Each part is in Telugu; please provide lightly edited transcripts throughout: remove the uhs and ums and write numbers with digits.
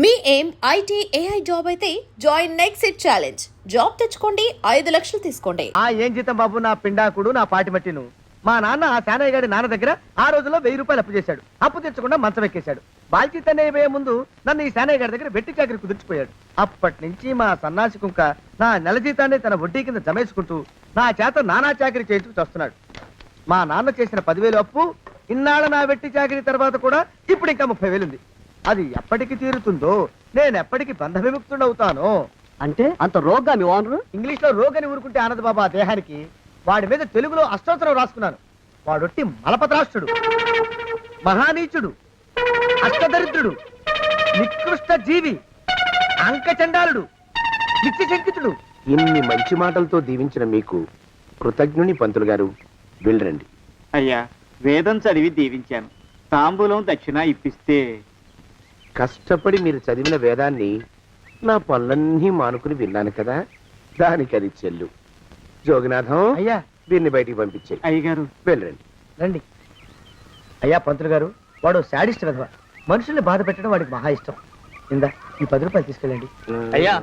మీ ఏం ఐటీ ఏఐ జాబ్ అయితే join next it challenge. Job తెచ్చుకోండి, 5 లక్షలు తీసుకోండి. ఏం జీతం బాబు, నా పిండాకుడు, నా పాటి మట్టిను. మా నాన్న ఆ శానయ్య గారి నాన్న దగ్గర ఆ రోజుల్లో 1000 రూపాయలు అప్పు చేశాడు. అప్పు తెచ్చకుండా మంచం ఎక్కేశాడు. బాల్చిత్ అనే ముందు నన్ను ఈ శానయ్య గారి దగ్గర వెట్టి చాకరి కుదిర్చిపోయాడు. అప్పటి నుంచి మా సన్నాసి కుంక నా నెల జీతాన్ని తన వడ్డీ కింద జమేసుకుంటూ నా చేత నానా చాకరీ చేయించుకు వస్తున్నాడు. మా నాన్న చేసిన 10,000 అప్పు ఇన్నాళ్ళ నా వెట్టి చాకరీ తర్వాత కూడా ఇప్పుడు ఇంకా 30,000 ఉంది. అది ఎప్పటికి తీరుతుందో, నేను ఎప్పటికి బంధ విముక్తుడవుతానో. అంటే అంత రోగ్గా మీ ఓనరు? ఇంగ్లీష్ లో రోగని ఊరుకుంటే ఆనంద్ బాబా దేహానికి, వాడి మీద తెలుగులో అష్టోత్తరం రాసుకున్నాను. వాడొట్టి మలపత్రాష్ట్రుడు, మహానీచుడు, అష్టదరిద్రుడు, నికృష్ట జీవి, అంకచండాలుడు, నిత్యశంకితుడు. ఇన్ని మంచి మాటలతో దీవించిన మీకు కృతజ్ఞుని పంతులు గారు. వెళ్ళరండి. అయ్యా, వేదం చదివి దీవించాను. తాంబూలం దక్షిణ ఇప్పిస్తే. కష్టపడి మీరు చదివిన వేదాన్ని నా పనులన్నీ మానుకుని విన్నాను కదా, దానికి అది చెల్లు. జోగినాథం, అయ్యా దీన్ని బయటికి పంపించే. అయ్యగారు వెళ్ళరండి. రండి. అయ్యా పంతులు గారు, వాడు శాడిస్ట్ విధవ. మనుషుల్ని బాధ పెట్టడం వాడికి మహా ఇష్టం. ఇందా ఈ 10 రూపాయలు తీసుకెళ్ళండి. అయ్యా,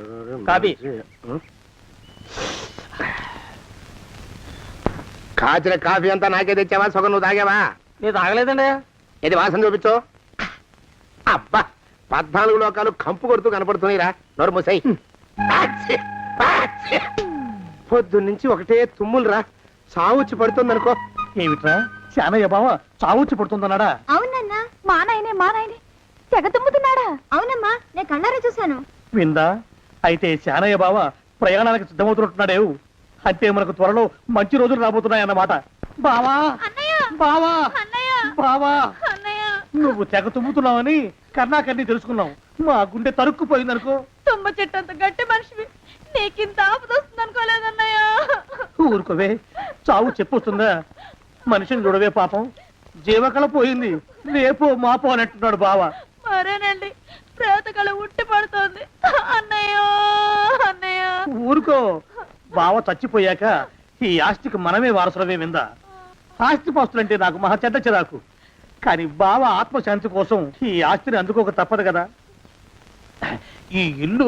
కాఫీ. కాచిన కాఫీ అంతా నాకే తెచ్చావా? సగం నువ్వు తాగావా? నేను తాగలేదండి. ఇది వాసన చూపించు. అబ్బా, 14 లోకాలు కంపు కొడుతూ కనపడుతున్నాయిరా. నోరు మూసాయి. పొద్దున్నుంచి ఒకటే తుమ్ములురా. సావుచ్చి పడుతుందనుకో. ఏమిట్రా శానయ్య బావ చావుచ్చి పడుతుందన్నాడా? అవునన్నా, మా నాయనే తెగ తుమ్ముతున్నాడా? అవునమ్మా, నేను కన్నారా చూశాను. విందా? అయితే శానయ్య బావ ప్రయాణానికి సిద్ధమవుతున్నట్టున్నాడేవు. అంటే మనకు త్వరలో మంచి రోజులు రాబోతున్నాయన్నమాట. బావా బావా బావా, నువ్వు తెగ తుమ్ముతున్నావని కర్ణాకర్ణి తెలుసుకున్నావు. మా గుండె తరుక్కుపోయిందనుకో. తుమ్మ చెట్టు అంత గట్టి మనిషివి, నీకింత ఆపద వస్తుంది అనుకోలేదన్నయ్య. ఊరుకోవే, చావు చెప్పొస్తుందా? మనిషిని చూడవే పాపం, జీవకళ పోయింది. రేపో మాపో అనంటున్నాడు బావ. మరేనండి, ప్రేతకళ ఉట్టి పడుతోంది అన్నయ్యో అన్నయ్య. ఊరుకో, బావ చచ్చిపోయాక ఈ ఆస్తికి మనమే వారసులమే విందా. ఆస్తిపాస్తులంటే నాకు మహా చెడ్డ చిరాకు. కానీ బావ ఆత్మశాంతి కోసం ఈ ఆస్తిని అందుకోక తప్పదు కదా. ఈ ఇల్లు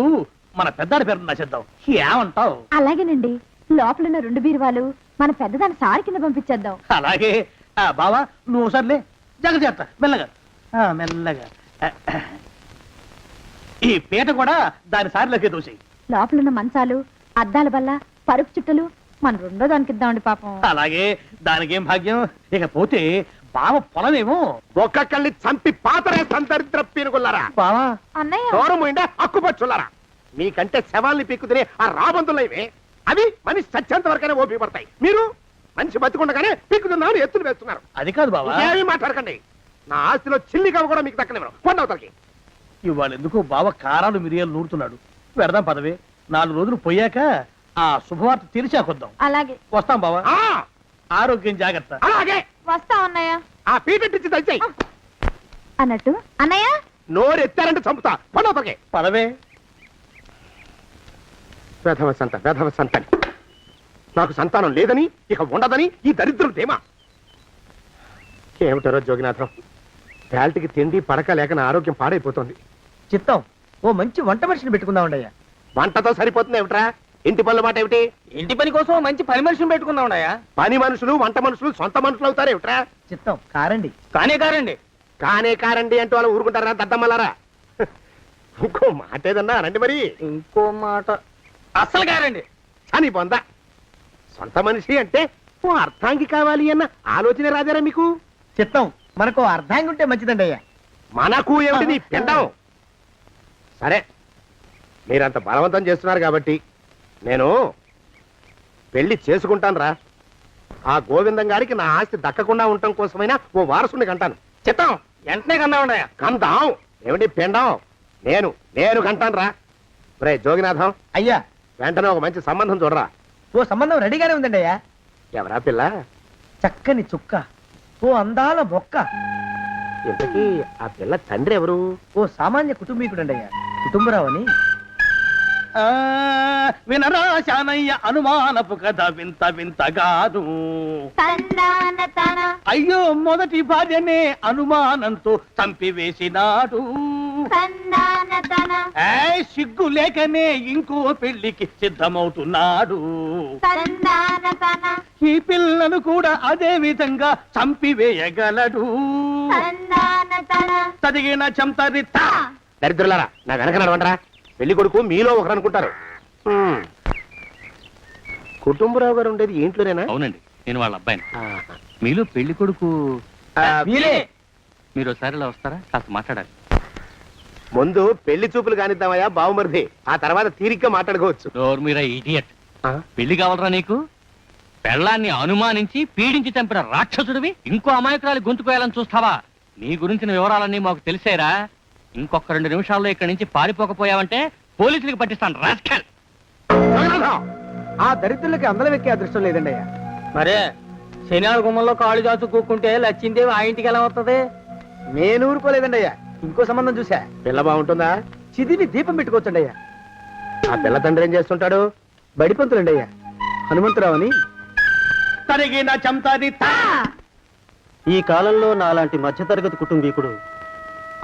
మన పెద్దాడి పేరు నచ్చేద్దాం. ఏమంటావు? అలాగేనండి, లోపలున్న 2 బీరువాలు మన పెద్దదాని సారి కింద పంపించేద్దాం. అలాగే. బావా నువ్వు సర్లే, జాగ్రత్త, మెల్లగా మెల్లగా. ఈ పీట కూడా దాని సారిలోకి దూసేయి. లోపలున్న మంచాలు, అద్దాల బల్ల, పరుపు చుట్టలు మన 2వ దానికి ఇద్దామండి పాపం. అలాగే, దానికేం భాగ్యం. ఇకపోతే బావ పొలమేమో ఒక్కొక్కల్ని చంపి పాతరేస్తాను దరిద్ర పీనుకున్నారా. బావా అన్నయ్య, దూరం ఉండే అక్కుపచ్చులారా. మీకంటే శవాల్ని పీక్కుతినే ఆ రాబందులైవే, అవి మనిషి చచ్చేంత వరకనే ఓపి పడతాయి. మీరు మనిషి బతికుండగానే పీక్కుతున్నామని ఎత్తులు వేస్తున్నారు. అది కాదు బావా. ఏమీ మాట్లాడకండి. నా ఆస్తిలో చిల్లికవ కూడా మీకు దక్కనివ్వరు. కొండవతలకి. ఇవాళ ఎందుకో బావ కారాలు మిరియాలు నూరుతున్నాడు. పెడదాం పదవే. 4 రోజులు పోయాక ఆ శుభవార్త తెలిసాకొద్దాం. అలాగే వస్తాం బావా. ఆ, ఆరోగ్యం జాగ్రత్త. అలాగే. వస్తా అన్నయ్య. ఆ పీటెట్టించి దయచేయి. అన్నట్టు అన్నయ్య, నోరు ఎత్తారంటే చంపుతా. కొండవతలకి. పదవే. వేధవ సంతానం. నాకు సంతానం లేదని, ఇక ఉండదని ఈ దరిద్రులు ధీమా. ఏమిటారో జోగినాథం, వేల్టికి తిండి పడక లేక నా ఆరోగ్యం పాడైపోతుంది. చిత్తం, ఓ మంచి వంట మనిషిని పెట్టుకుందాం. వంటతో సరిపోతుంది ఏమిట్రా? ఇంటి పనుల మాట ఏమిటి? ఇంటి పని కోసం మంచి పని మనిషిని పెట్టుకుందాం. పని మనుషులు వంట మనుషులు సొంత మనుషులు అవుతారు ఏమిట్రా? చిత్తం కారండి. కారండి. కారండి అంటూ వాళ్ళు ఊరుకుంటారా దద్దమ్మలారా? ఇంకో మాట ఏదన్నా రండి మరి. ఇంకో మాట అస్సలు కారండి. అని పొందా. సొంత మనిషి అంటే ఓ అర్థాంగి కావాలి అన్న ఆలోచన రాజారా మీకు? చిత్తం, మనకు అర్ధాంగి ఉంటే మంచిదండి అయ్యా. మనకు ఏమిటి నీ పిండం? సరే, మీరంత బలవంతం చేస్తున్నారు కాబట్టి నేను పెళ్లి చేసుకుంటాను రా. ఆ గోవిందం గారికి నా ఆస్తి దక్కకుండా ఉండటం కోసమైనా ఓ వారసుని కంటాను. చిత్తం, వెంటనే కన్నావుండయా. కందాం ఏమిటి పిండం? నేను కంటాను రా. రే జోగినాథం, అయ్యా వెంటనే ఒక మంచి సంబంధం చూడరా. ఓ సంబంధం రెడీగానే ఉందండి అయ్యా. ఎవరా పిల్ల? చక్కని చుక్క, ఓ అందాల మొక్క. ఇంతకీ ఆ పిల్ల తండ్రి ఎవరు? ఓ సామాన్య కుటుంబీకుడండి అయ్యా, కుటుంబరావు అని. వినరా శానయ్య అనుమానపు కథ వింత వింతగాను. అయ్యో మొదటి భార్యనే అనుమానంతో చంపివేసినాడు. ఏయ్, సిగ్గు లేకనే ఇంకో పెళ్లికి సిద్ధమవుతున్నాడు. ఈ పిల్లను కూడా అదే విధంగా చంపివేయగలడు. తదిగిన చంతరిత. దరిద్రులారా నా వెనక నడవంటరా. పెళ్లి కొడుకు మీలో ఒకరు అనుకుంటారు. కుటుంబరావు గారు ఉండేది ఇంట్లోనేనా? అవునండి, నేను వాళ్ళ అబ్బాయిని. ఆహా. మీలో పెళ్లి కొడుకు మీరే మీరు ఒకసారి ఇలా వస్తారా? కాస్త మాట్లాడాలి. ముందు పెళ్లి చూపులు కానిద్దామయ్యా బావుమరిది, ఆ తర్వాత తీరిగ్గా మాట్లాడుకోవచ్చు. డోర్ మీరా ఇడియట్. పెళ్లి కావాలరా నీకు? పెళ్ళాన్ని అనుమానించి పీడించి చంపిన రాక్షసుడివి ఇంకో అమాయకురాలి గొంతుకోయాలని చూస్తావా? నీ గురించిన వివరాలన్నీ మాకు తెలిసేరా. ఇంకొక 2 నిమిషాల్లో ఇక్కడి నుంచి పారిపోకపోయావంటే పోలీసులకు పట్టిస్తాను. రాస్కల్. ఆ దరిద్రులకి అందలం ఎక్కే అదృష్టం లేదండి అయ్యా. మరే శనివారం గుమ్మంలో కాళ్ళు చాచు కూకుంటే లచ్చిందేవి ఆ ఇంటికి ఎలా వస్తుంది? నేను ఊరుకోలేదండి అయ్యా. ఇంకో సంబంధం చూసా. పిల్ల బాగుంటుందా? చిదివి దీపం పెట్టుకోవచ్చండి అయ్యా. ఆ పిల్ల తండ్రి ఏం చేస్తుంటాడు? బడిపంతులండి అయ్యా. హనుమంతరావు అని. తరిగిన చంతరిత. ఈ కాలంలో నాలాంటి మధ్యతరగతి కుటుంబీకుడు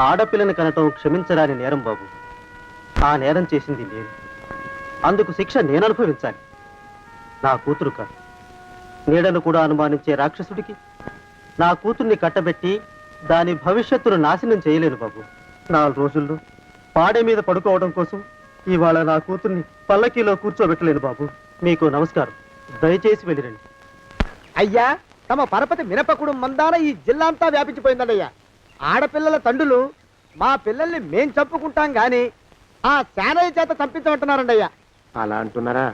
ఆడపిల్లని కనటం క్షమించరాని నేరం బాబు. ఆ నేరం చేసింది నేను. అందుకు శిక్ష నేను అనుభవించాలి. నా కూతురు కాదు, నీడను కూడా అనుమానించే రాక్షసుడికి నా కూతుర్ని కట్టబెట్టి దాని భవిష్యత్తును నాశనం చేయలేను బాబు. 4 రోజుల్లో పాడే మీద పడుకోవడం కోసం ఇవాళ నా కూతుర్ని పల్లకీలో కూర్చోబెట్టలేను బాబు. మీకు నమస్కారం, దయచేసి వెళ్ళిరండి. అయ్యా, తమ పరపతి మినపకుడు మందాన ఈ జిల్లా అంతా వ్యాపించిపోయిందండి అయ్యా. ఆడపిల్లల తండ్రులు మా పిల్లల్ని మేం చంపుకుంటాం గాని ఆ శానయ్య చేత చంపించమంటున్నారండి అయ్యా. అలా అంటున్నారా?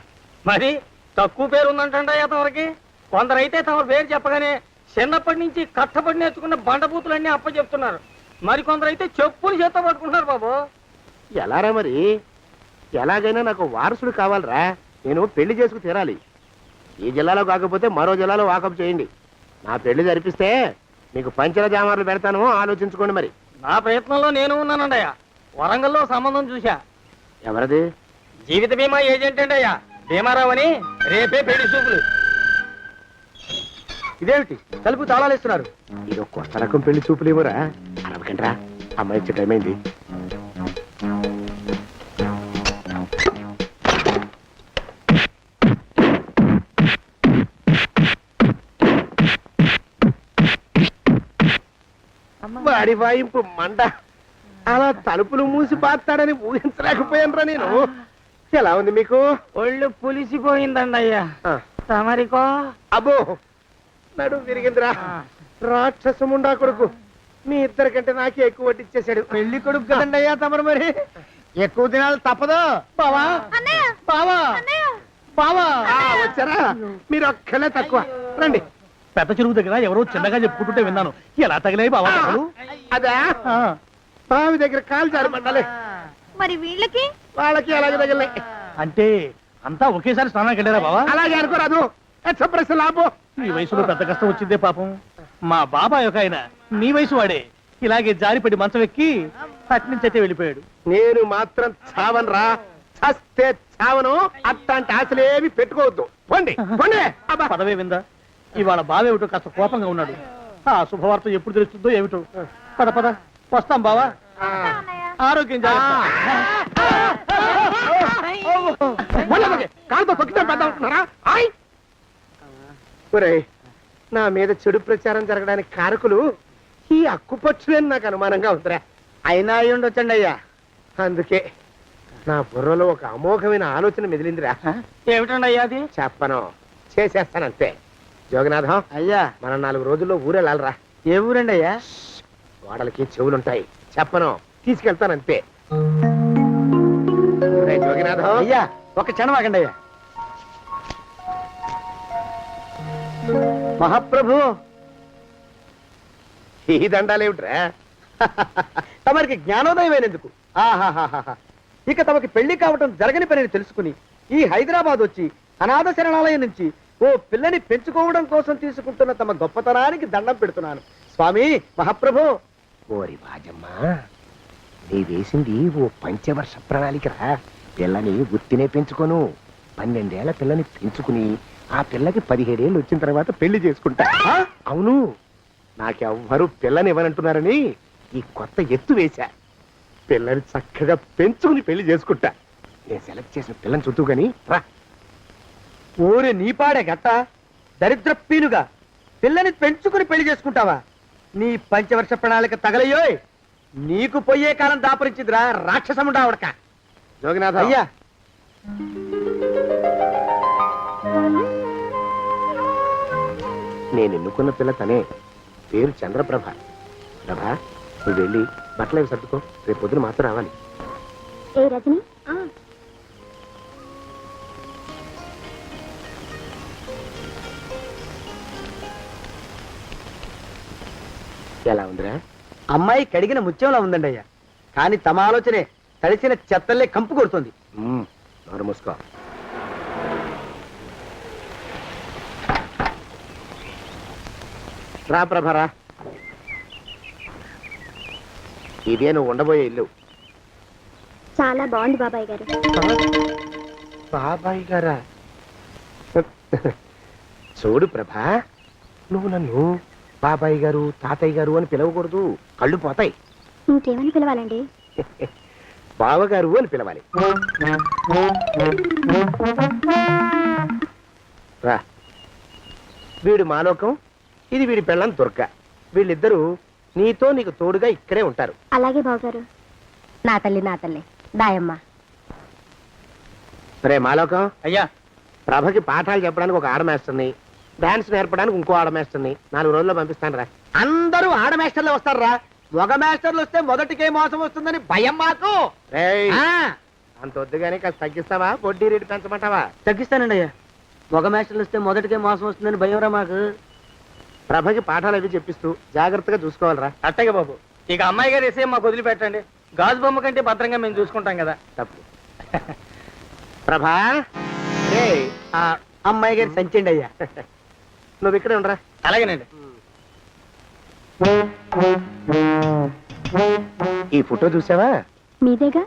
మరి తక్కువ పేరు ఉందంటండి అతనికి. కొందరైతే తమ పేరు చెప్పగానే చిన్నప్పటి నుంచి కట్టబడి నేర్చుకున్న బండబూతులన్నీ అప్పచెప్తున్నారు. మరి కొందరైతే చెప్పులు చేత పట్టుకుంటున్నారు బాబు. ఎలారా మరి? ఎలాగైనా నాకు వారసుడు కావాలరా. నేను పెళ్లి చేసుకు తీరాలి. ఈ జిల్లాలో కాకపోతే మరో జిల్లాలో వాకప్ చేయండి. నా పెళ్లి జరిపిస్తే మీకు పంచల జామార్లు పెడతాను, ఆలోచించుకోండి మరి. నా ప్రయత్నంలో నేను ఉన్నానండి అయ్యా. వరంగల్లో సంబంధం చూశా. ఎవరది? జీవిత బీమా ఏజెంట్ అండి అయ్యా, భీమారావు అని. రేపే పెళ్లి చూపులు. ఇదేమిటి తలుపు తాళాలేస్తున్నారు? ఇది కొత్త రకం పెళ్లి చూపులేమోరా. అరవకండ్రా, అమ్మాయి ఇచ్చే టైం అయింది. వాడి వాయింపు మంట. అలా తలుపులు మూసి పాతాడని ఊహించలేకపోయానురా నేను. ఎలా ఉంది మీకు? ఒళ్ళు పులిసిపోయిందండి అయ్యా. తమరికో? అబ్బో, నడు విరిగిందిరా. రాక్షసముండా కొడుకు మీ ఇద్దరికంటే నాకే ఎక్కువ వడ్డిచ్చేశాడు. పెళ్లి కొడుకు కదండి అయ్యా తమరు, మరి ఎక్కువ దినాలు తప్పదు. బావా బావా బావా. వచ్చారా? మీరు ఒక్కలే తక్కువ. రండి. పెద్ద చెరువు దగ్గర ఎవరో చిన్నగా చెప్పుకుంటుంటే విన్నాను. ఎలా తగిలాయి బాబా? అదా బావి దగ్గర కాలు జారి పడ్డాలే. మరి వీళ్ళకి? వాళ్ళకి అలాగే తగిలే. అంటే అంతా ఒకేసారి స్నానానికి వెళ్ళారా బావా? అలాగే అనుకోరాదు. ప్రశ్న లాభం. ఈ వయసులో పెద్ద కష్టం వచ్చిందే పాపం. మా బాబాయ్ ఒక ఆయన నీ వయసు వాడే ఇలాగే జారిపడి మంచం ఎక్కి అట్నుంచైతే వెళ్ళిపోయాడు. నేను మాత్రం చావను రా. చస్తే చావను. అట్లాంటి ఆశలేమి పెట్టుకోవద్దు. పోండి పోండి. పదవే విందా. ఇవాళ బావేమిటో కాస్త కోపంగా ఉన్నాడు. ఆ శుభవార్త ఎప్పుడు తెలుస్తుందో ఏమిటో. పద పద వస్తాం బావా. ఆరోగ్యం జాగ్రత్త. కాలుతో తొక్కితే పెద్ద ఉంటున్నారా? ఒరేయ్, నా మీద చెడు ప్రచారం జరగడానికి కారకులు ఈ అక్కుపక్షులని నాకు అనుమానంగా ఉందిరా. అయినా అయి ఉండొచ్చండి అయ్యా. అందుకే నా బుర్రలో ఒక అమోఘమైన ఆలోచన మెదిలిందిరా. ఏమిటండి అయ్యా అది? చెప్పను, చేసేస్తానంతే. జోగనాథం అయ్యా, మనం 4 రోజుల్లో ఊరెళ్ళాలరా. ఏ ఊరండి అయ్యా? గోడలకి చెవులుంటాయి. చెప్పను, తీసుకెళ్తానంతే. జోగినాథం అయ్యా, ఒక క్షణం ఆగండి అయ్యా. మహాప్రభు, ఈ దండాలేమిట్రా? తమరికి జ్ఞానోదయమైనందుకు. ఆహాహాహా. ఇక తమకి పెళ్లి కావటం జరగని పనిని తెలుసుకుని ఈ హైదరాబాద్ వచ్చి అనాథ శరణాలయం నుంచి ఓ పిల్లని పెంచుకోవడం కోసం తీసుకుంటున్న తమ గొప్పతనానికి దండం పెడుతున్నాను. స్వామి మహాప్రభు. ఓరి బాజమ్మా, నీ వేసింది ఓ పంచవర్ష ప్రణాళికరా. పిల్లని గుర్తినే పెంచుకోను. 12 ఏళ్ల పిల్లని పెంచుకుని ఆ పిల్లకి 17 ఏళ్ళు వచ్చిన తర్వాత పెళ్లి చేసుకుంటా. అవును, నాకెవ్వరూ పిల్లని ఇవ్వనంటున్నారని ఈ కొత్త ఎత్తు వేశా. పిల్లని చక్కగా పెంచుకుని పెళ్లి చేసుకుంటా. నేను సెలెక్ట్ చేసిన పిల్లని చుట్టూ గాని రా. ఊరి నీపాడే గట్ట దరిద్ర పీనుగా పిల్లని పెంచుకుని పెళ్లి చేసుకుంటావా? నీ పంచవర్ష ప్రణాళిక తగలయ్యోయ్. నీకు పోయే కాలం దాపరించిందిరా రాక్షసముడా ఉడక. జోగినాథ అయ్యా నేను ఎన్నుకున్న పిల్ల తనే. పేరు చంద్రప్రభ. ప్రభ, నువ్వు వెళ్ళి బట్టలు అవి సర్దుకో. రేపు పొద్దున మాత్రం రావాలి. ఏ రజని ఎలా ఉందిరా? అమ్మాయి కడిగిన ముత్యంలా ఉందండి అయ్యా. కానీ తమ ఆలోచనే తడిసిన చెత్తల్లే కంపు కొడుతుంది. నోరు మూసుకో. రా ప్రభరా, ఇదే నువ్వు ఉండబోయే ఇల్లు. చాలా బాగుంది బాబాయ్ గారు. బాబాయ్ గారా? చూడు ప్రభా, నువ్వు నన్ను బాబాయ్ గారు తాతయ్య గారు అని పిలవకూడదు, కళ్ళు పోతాయి. ఇంకేమని పిలవాలండి? బావగారు అని పిలవాలి. రా, వీడు మాలోకం, ఇది వీడి పెళ్ళం దుర్గ. వీళ్ళిద్దరూ నీతో నీకు తోడుగా ఇక్కడే ఉంటారు. అలాగే బావగారు. నా తల్లి దాయమ్మ. సరే మాలోకం, అయ్యా ప్రభకి పాఠాలు చెప్పడానికి ఒక ఆడమేస్టర్ని, డాన్స్ నేర్పడానికి ఇంకో ఆడమేస్టర్ని 4 రోజుల్లో పంపిస్తాను రా. అందరూ ఆడ మాస్టర్లు వస్తారా? మగ మాస్టర్లు వస్తే మొదటికే మోసం వస్తుందని భయం మాకు. రేయ్, ఆ, అంత వద్దుగానే కాస్త తగ్గిస్తావా? వడ్డీ రేటు పెంచమంటావా? తగ్గిస్తానండి అయ్యా. మగ మాస్టర్లు వస్తే మొదటికే మోసం వస్తుందని భయంరా మాకు. ప్రభకి పాఠాలు అవి చెప్పిస్తూ జాగ్రత్తగా చూసుకోవాలరా. అట్టగే బాబు. ఇక అమ్మాయి గారు వేసే మాకు వదిలిపెట్టండి. గాజు బొమ్మ కంటే భద్రంగా మేము చూసుకుంటాం కదా. తప్పు. ప్రభా, రేయ్, ఆ అమ్మాయి గారి సంచండి అయ్యా. నువ్వు ఇక్కడే ఉండరా. అలాగేనండి. ఈ ఫోటో చూసావా? మీదేగా.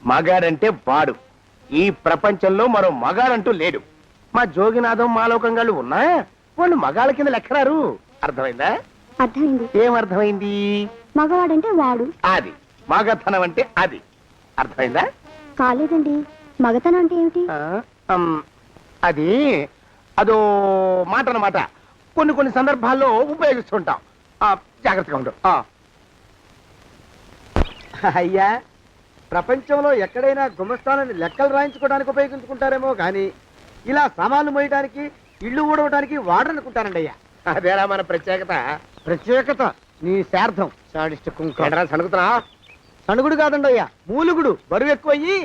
మగాడంటే వాడు. ఈ ప్రపంచంలో మరో మగాడంటూ లేడు. మా జోగినాథం మాలోకంగాళ్ళు ఉన్నా వాళ్ళు మగాళ్ళ కింద లెక్కరారు. అర్థమైందా? అర్థమైంది. ఏం అర్థమైంది? మగవాడంటే వాడు. అది మగతనం అంటే అది. అర్థమైందా? కాలేదండి. మగతనం అంటే ఏమిటి? అది అదో మాట అన్నమాట. కొన్ని సందర్భాల్లో ఉపయోగిస్తుంటాం. జాగ్రత్తగా ఉండు. అయ్యా, ప్రపంచంలో ఎక్కడైనా గుమస్థానాన్ని లెక్కలు రాయించుకోవడానికి ఉపయోగించుకుంటారేమో కానీ ఇలా సామాన్లు మోయడానికి, ఇల్లు ఊడవడానికి వాడరనుకుంటానండి అయ్యా. అదేరా మన ప్రత్యేకత. ప్రత్యేకత నీ శార్థం సాడిస్ట్ కుంక. ఏంట్రా సణుకుతున్నా? సణుగుడు కాదండి అయ్యా, మూలుగుడు. బరువు ఎక్కువయ్యి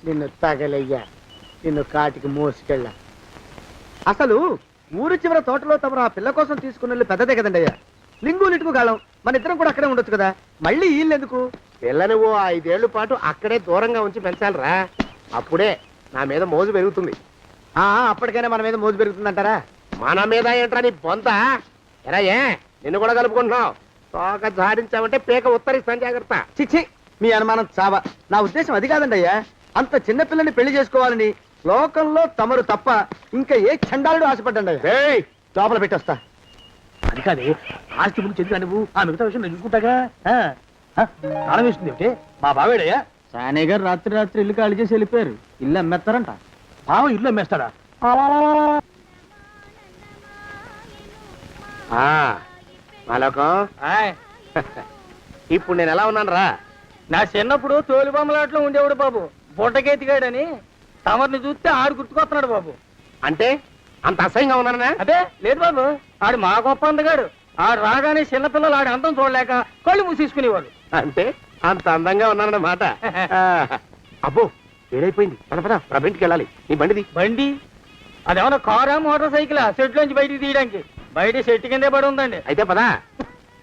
నిన్ను తగలయ్యా, నిన్ను కాటికి మోసుకెళ్ళా. అసలు ఊరు చివర తోటలో తమరు ఆ పిల్ల కోసం తీసుకున్న పెద్దదే కదండి అయ్యా. లింగు లిటుకు కాలం మన ఇద్దరం కూడా అక్కడే ఉండొచ్చు కదా. మళ్ళీ వీళ్ళు ఎందుకు? పిల్లని ఓ 5 ఏళ్ల పాటు అక్కడే దూరంగా ఉంచి పెంచాలిరా. అప్పుడే నా మీద మోజు పెరుగుతుంది. అప్పటికైనా మన మీద మోజు పెరుగుతుందంటారా? మన మీద ఏంట్రా నీ బొంత? ఎరా, ఏ నిన్ను కూడా కలుపుకుంటున్నావు? తోక జాడించావంటే పీక ఉత్తరిస్తాను, జాగ్రత్త. చిచ్చి, మీ అనుమానం చావా. నా ఉద్దేశం అది కాదండి అయ్యా. అంత చిన్న పిల్లని పెళ్లి చేసుకోవాలని లోకంలో తమరు తప్ప ఇంకా ఏ చండాలుడు ఆశపడ్డండి అయ్యా. ఏయ్, లోపల పెట్టొస్తా. అది కాదు, ఆస్తి ముందు చెందుగా నువ్వు ఆ మిగతా విషయం నేను చూసుకుంటాగా. తాళం వేస్తుంది ఏమిటి? మా బావేడయ్యా. సానే గారు రాత్రి ఇల్లు ఖాళీ చేసి వెళ్ళిపోయారు. ఇల్లు అమ్మేస్తారంట. బావ ఇల్లు అమ్మేస్తాడా? మాలోకం, ఆయ్, ఇప్పుడు నేను ఎలా ఉన్నాను రా? నా చిన్నప్పుడు తోలు బొమ్మలాట్లో ఉండేవాడు బాబు, బుట్టకెత్తిగాడని. తమరిని చూస్తే ఆడు గుర్తుకొస్తున్నాడు బాబు. అంటే అంత అసహ్యంగా ఉన్నానా? అదే లేదు బాబు, ఆడు మా గొప్ప అందగాడు. ఆడు రాగానే చిన్నపిల్లలు ఆడి అందం చూడలేక కళ్ళు మూసేసుకునేవాడు. అంటే అంత అందంగా ఉన్నానన్నమాట. అబ్బో, ఏడైపోయింది. పద పద, ప్రభింటికి వెళ్ళాలి. నీ బండిది. బండి అదేమన్నా కారా మోటార్ సైకిల్? సెట్లోంచి బయటికి తీయడానికి బయట సెట్ కిందే పడి ఉందండి. అయితే పదా.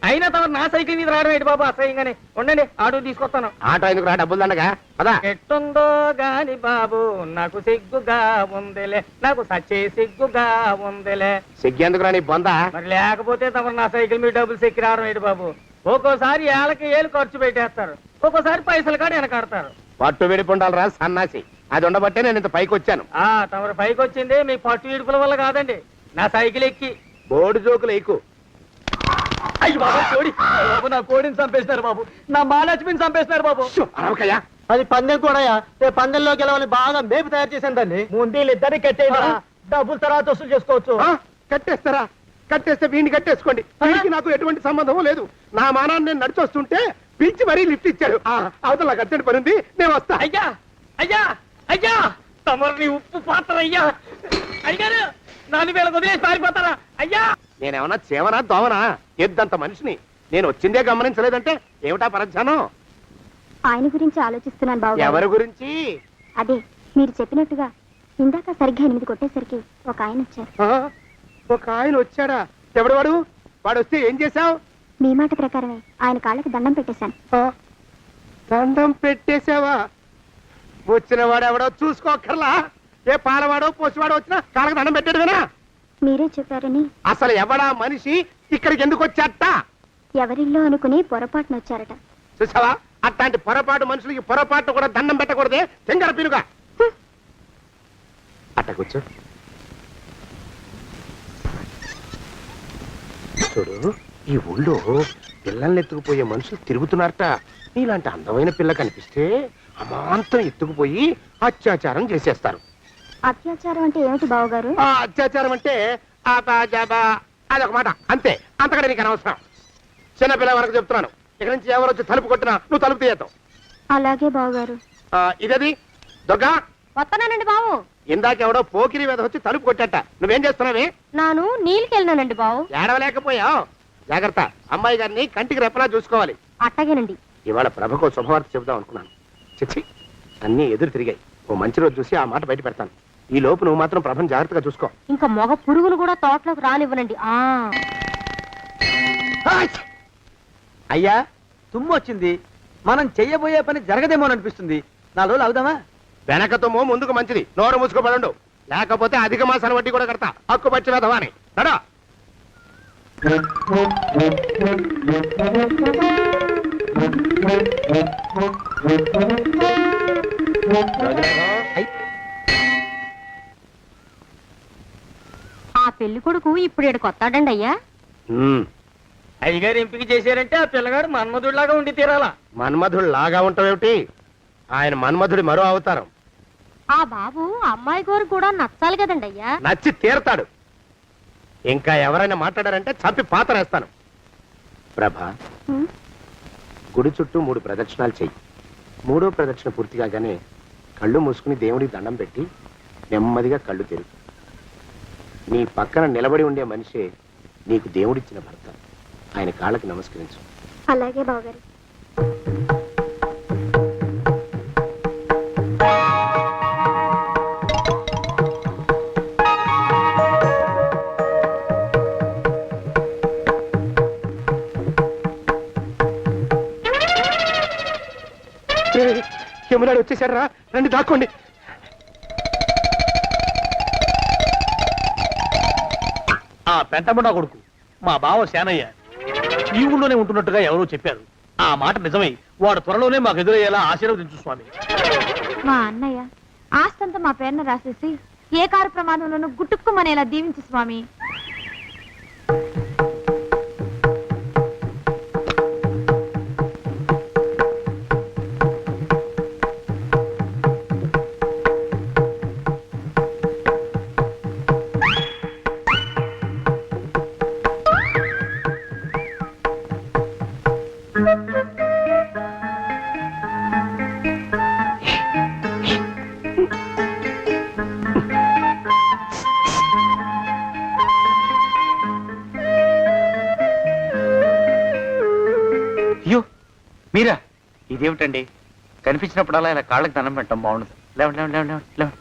అయినా తమ నా సైకిల్ మీద రావడం ఏంటి బాబు అసహ్యంగానే. ఉండండి, ఆటో తీసుకొస్తాను. ఆటో ఎందుకు రా, డబ్బులు దండగా. పదా. ఎట్టుందో గాని బాబు నాకు సిగ్గుగా ఉందిలే, నాకు సచ్చే సిగ్గుగా ఉందిలే. సిగ్గెందుకు రా నీ బొంద? మరి లేకపోతే తమరు నా సైకిల్ మీద డబ్బులు సెక్కి రావడం ఏంటి బాబు? ఒక్కోసారి ఏళ్ళకి ఏళ్ళు ఖర్చు పెట్టేస్తారు, ఒక్కోసారి పైసలు కాడ వెనకాడతారు. పట్టు విడిపుండాలరా సన్నాసి. అది ఉండబట్టే నేను ఇంత పైకి వచ్చాను. తమరు పైకి వచ్చింది మీ పట్టు ఇడుపుల వల్ల కాదండి, నా సైకిల్ ఎక్కి. బోర్డు జోకులు ఎక్కువ. అయ్యి బాబు కోడి బాబు, నా కోడిని చంపేసినారు బాబు, నా మహాలక్ష్మిని చంపేసినారు బాబు. అరవకయ్యా. అది పందెం కూడా రేపు పందెంలో గెలవని బాగా మేపు తయారు చేశాను దాన్ని. ముందు ఇద్దరిని కట్టేయరా, డబ్బులు తర్వాత వసూలు చేసుకోవచ్చు. కట్టేస్తారా? కట్టేస్తే వీడిని కట్టేసుకోండి. వీడికి నాకు ఎటువంటి సంబంధం లేదు. నా మానాన్ని నేను నడిచొస్తుంటే పిలిచి మరీ లిఫ్ట్ ఇచ్చాడు. అవతల నాకు అర్జెంట్ పని ఉంది, నేను వస్తా. అయ్యా అయ్యా అయ్యా, తమరిని ఉప్పు పాత్ర అయ్యా. అయ్యారు నాన్న వేళ వదిలేసి పారిపోతారా అయ్యా? నేనేమన్నా చేవనా దోవనా? ఎద్దంత మనిషిని. నేను వచ్చిందే గమనించలేదంటే ఏమిటా పరధ్యానం? ఆయన గురించి ఆలోచిస్తున్నాను బాబు. ఎవరి గురించి? అదే మీరు చెప్పినట్టుగా ఇందాక సరిగ్గా 8 కొట్టేసరికి ఒక ఆయన వచ్చారు. ఒక ఆయన వచ్చాడా? ఎవడు వాడు? వాడు వస్తే ఏం చేశావు? మీ మాట ప్రకారమే ఆయన కాళ్ళకి దండం పెట్టేశాను. దండం పెట్టేశావా? వచ్చిన వాడు ఎవడో చూసుకోకర్లా. ఏ పాలవాడో పోసివాడో వచ్చినా కాళ్ళకి దండం పెట్టాడువేనా? మీరే చెప్పారని అసలు ఎవడా మనిషి ఇక్కడికి ఎందుకు వచ్చాట? ఎవరిల్లో అనుకుని పొరపాటున వచ్చారట. చూసావా? అట్లాంటి పొరపాటు మనుషులకి పొరపాటు కూడా దండం పెట్టకూడదే. తెంగర పినుగా అట్ట కూర్చో. చూడు, ఈ ఊళ్ళో పిల్లల్ని ఎత్తుకుపోయే మనుషులు తిరుగుతున్నారట. నీలాంటి అందమైన పిల్ల కనిపిస్తే అమాంతం ఎత్తుకుపోయి అత్యాచారం చేసేస్తారు. అత్యాచారం అంటే ఏమిటి బావగారు? ఆ అత్యాచారం అంటే అదొక మాట అంతే. అంతకంటే నీకు అనవసరం. చిన్నపిల్ల వరకు చెప్తున్నాను. ఇక్కడి నుంచి ఎవరు వచ్చి తలుపు కొట్టినా నువ్వు తలుపు తీయతావు. అలాగే బావగారు. ఇదది దుర్గా, వస్తానండి బావు. ఇందాకెవడో పోకిరి మీద వచ్చి తలుపు కొట్టట. నువ్వేం చేస్తున్నావే? నాను నీళ్ళకెళ్ళినానండి బావు. ఏడవలేకపోయావు. జాగ్రత్త, అమ్మాయి గారిని కంటికి రెప్పలా చూసుకోవాలి. అట్టగేనండి. ఇవాళ ప్రభకు శుభవార్త చెబుదాం అనుకున్నాను. చిచ్చి, అన్నీ ఎదురు తిరిగాయి. ఓ మంచి రోజు చూసి ఆ మాట బయట పెడతాను. ఈ లోపు నువ్వు మాత్రం ప్రభను జాగ్రత్తగా చూసుకో. ఇంకా మొగ పురుగును కూడా తోటలోకి రానివ్వనండి. అయ్యా, తుమ్ము వచ్చింది. మనం చెయ్యబోయే పని జరగదేమో అనిపిస్తుంది. 4 రోజులు అవుదామా? వెనకతోమో ముందుకు మంచిది. నోరు మూసుకోబడండు, లేకపోతే అధిక మాసాల వడ్డీ కూడా కడతా. హక్కు పచ్చి వేధవాని నడా. ఆ పెళ్లి కొడుకు ఇప్పుడు ఈడకి వస్తాడండి అయ్యా. అయ్యగారు ఎంపిక చేశారంటే ఆ పిల్లగాడు మన్మధుడిలాగా ఉండి తీరాలా. మన్మధుడు లాగా ఉంటావేమిటి? ఆయన మన్మధుడి మరో అవతారం. ఆ బాబు అమ్మాయి గారు కూడా నచ్చాలి కదండి అయ్యా. నచ్చి తీరతాడు. ఇంకా ఎవరైనా మాట్లాడారంటే చంపి పాతరేస్తాను. ప్రభా, గుడి చుట్టూ 3 ప్రదక్షిణాలు చెయ్యి. 3వ ప్రదక్షిణ పూర్తి కాగానే కళ్ళు మూసుకుని దేవుడికి దండం పెట్టి నెమ్మదిగా కళ్ళు తెరుగు. నీ పక్కన నిలబడి ఉండే మనిషే నీకు దేవుడిచ్చిన భర్త. ఆయన కాళ్ళకి నమస్కరించు. అలాగే బావగారు. యమునాడు వచ్చేసాడు రా, రండి దాక్కోండి. ఆ పెంటముడా కొడుకు మా బావ శానయ్య ఈ ఊళ్ళోనే ఉంటున్నట్టుగా ఎవరో చెప్పారు. ఆ మాట నిజమై వాడు త్వరలోనే మాకు ఎదురయ్యేలా ఆశీర్వదించు స్వామి. మా అన్నయ్య ఆస్తంతా మా పేరున రాసేసి ఏ కారు ప్రమాదంలోనూ గుట్టుక్కుమనేలా దీవించు స్వామి. అయ్యో మీరా? ఇదేమిటండి, కనిపించినప్పుడల్లా ఇలా కాళ్ళకి దండం పెట్టడం బాగుండదు. లేవండి లేవండి లేవండి లేవండి.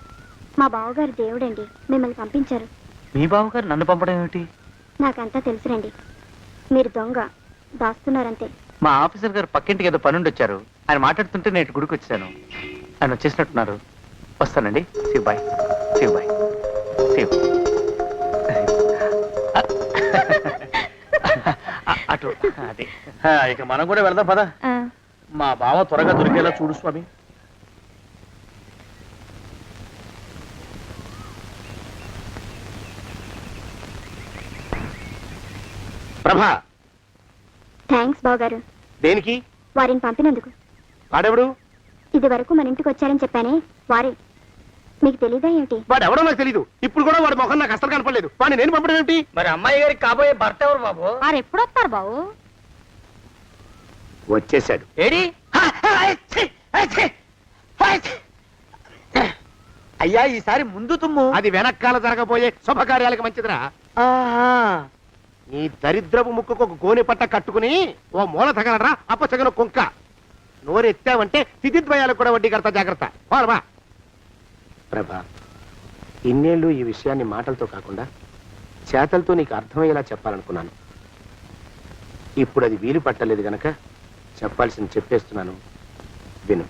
మా బావగారు దేవుడండి, మిమ్మల్ని పంపించారు. మీ బావగారు నన్ను పంపడం ఏమిటి? నాకంతా తెలుసురండి. మీరు దొంగ దాస్తున్నారంతే. మా ఆఫీసర్ గారు పక్కింటికి ఏదో పనుండి వచ్చారు. ఆయన మాట్లాడుతుంటే నేను గుడికి వచ్చాను. ఆయన వచ్చేసినట్టున్నారు. వస్తానండి. బాయ్. బాయ్. అటు అదే. ఇక మనం కూడా వెళదాం పదా. మా బావ త్వరగా దొరికేలా చూడు స్వామి. ప్రభా, థ్యాంక్స్ బావగారు, దేనికి? వారిని పంపినందుకు. వాడెవడు? ఇది వరకు మన ఇంటికి వచ్చారని చెప్పానే వారే. మీకు తెలీదా ఏమిటి? వాడు ఎవడో నాకు తెలీదు. ఇప్పుడు కూడా వాడి మొహం నాకు అసలు కనపడలేదు. వాడిని నేను పంపడం ఏమిటి? మరి అమ్మాయి గారికి కాబోయే భర్త ఎవరు బాబు? వారు ఎప్పుడు వస్తారు బావు? వచ్చేసాడు. ఏడి? అయ్యా ఈసారి ముందు తుమ్ము. అది వెనకాల జరగబోయే శుభకార్యాలకు మంచిదిరా. ఆహా. నీ దరిద్రపు ముక్కుకు ఒక గోనె పట్ట కట్టుకుని ఓ మూల తగలరా అప్పచగన కుంక. నోరెత్తావంటే తిథిద్వయాలకు కూడా వడ్డీ కడతా, జాగ్రత్త. పోరమా ప్రభా, ఇన్నేళ్ళు ఈ విషయాన్ని మాటలతో కాకుండా చేతలతో నీకు అర్థమయ్యేలా చెప్పాలనుకున్నాను. ఇప్పుడు అది వీలు పట్టలేదు గనక చెప్పాల్సింది చెప్పేస్తున్నాను, విను.